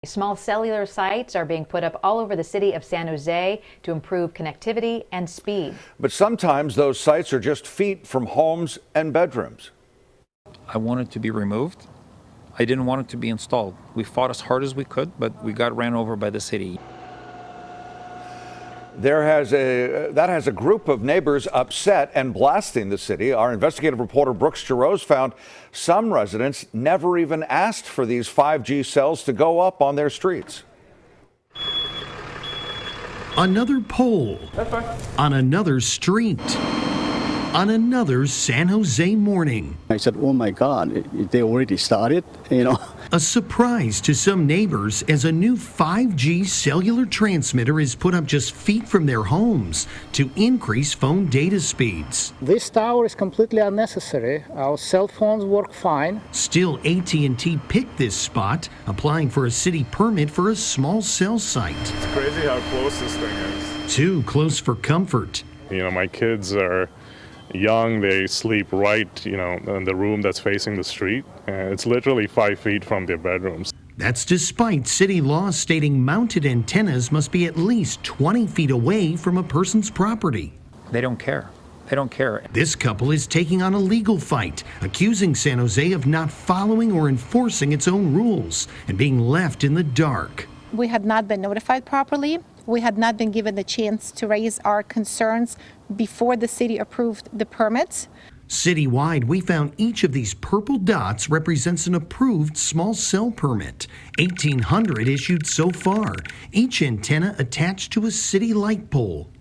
Small cellular sites are being put up all over the city of San Jose to improve connectivity and speed. But sometimes those sites are just feet from homes and bedrooms. I want it to be removed. I didn't want it to be installed. We fought as hard as we could, but we got ran over by the city. That has a group of neighbors upset and blasting the city. Our investigative reporter Brooks Giroux found some residents never even asked for these 5G cells to go up on their streets. Another pole on another street on another San Jose morning. I said, oh my God, they already started, A surprise to some neighbors as a new 5G cellular transmitter is put up just feet from their homes to increase phone data speeds. This tower is completely unnecessary. Our cell phones work fine. Still, AT&T picked this spot, applying for a city permit for a small cell site. It's crazy how close this thing is. Too close for comfort. My kids are young, they sleep right, in the room that's facing the street. And it's literally 5 feet from their bedrooms. That's despite city laws stating mounted antennas must be at least 20 feet away from a person's property. They don't care. They don't care. This couple is taking on a legal fight, accusing San Jose of not following or enforcing its own rules and being left in the dark. We had not been notified properly. We had not been given the chance to raise our concerns before the city approved the permits. Citywide, we found each of these purple dots represents an approved small cell permit. 1,800 issued so far, each antenna attached to a city light pole.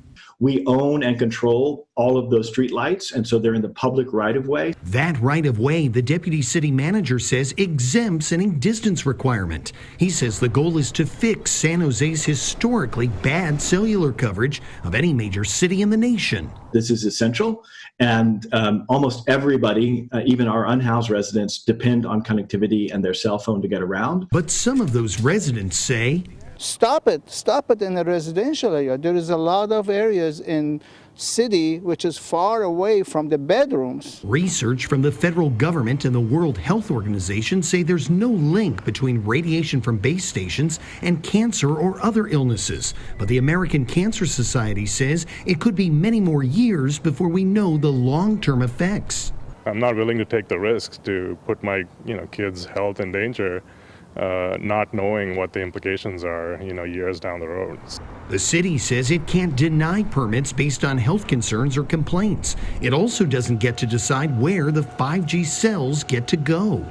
We own and control all of those street lights, and so they're in the public right-of-way. That right-of-way, the deputy city manager says, exempts any distance requirement. He says the goal is to fix San Jose's historically bad cellular coverage of any major city in the nation. This is essential, and almost everybody, even our unhoused residents, depend on connectivity and their cell phone to get around. But some of those residents say, Stop it in the residential area. There is a lot of areas in city which is far away from the bedrooms. Research from the federal government and the World Health Organization say there's no link between radiation from base stations and cancer or other illnesses. But the American Cancer Society says it could be many more years before we know the long-term effects. I'm not willing to take the risk to put my kids' health in danger. Not knowing what the implications are, years down the road. The city says it can't deny permits based on health concerns or complaints. It also doesn't get to decide where the 5G cells get to go.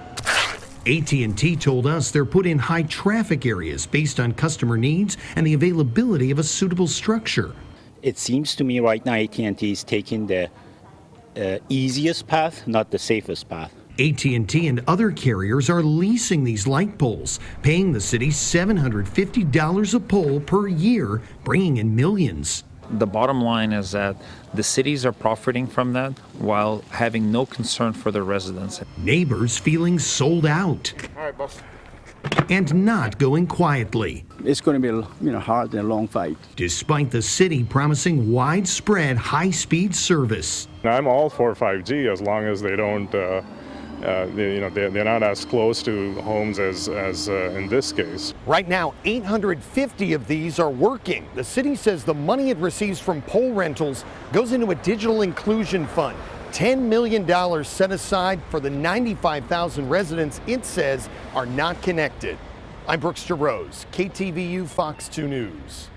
AT&T told us they're put in high traffic areas based on customer needs and the availability of a suitable structure. it seems to me right now AT&T is taking the easiest path, not the safest path. AT&T and other carriers are leasing these light poles, paying the city $750 a pole per year, bringing in millions. The bottom line is that the cities are profiting from that while having no concern for their residents. Neighbors feeling sold out. All right, boss. And not going quietly. It's going to be hard and a long fight. Despite the city promising widespread high-speed service. I'm all for 5G as long as they don't, they're not as close to homes as in this case. Right now, 850 of these are working. The city says the money it receives from pole rentals goes into a digital inclusion fund. $10 million set aside for the 95,000 residents it says are not connected. I'm Brooks Giroux, KTVU Fox 2 News.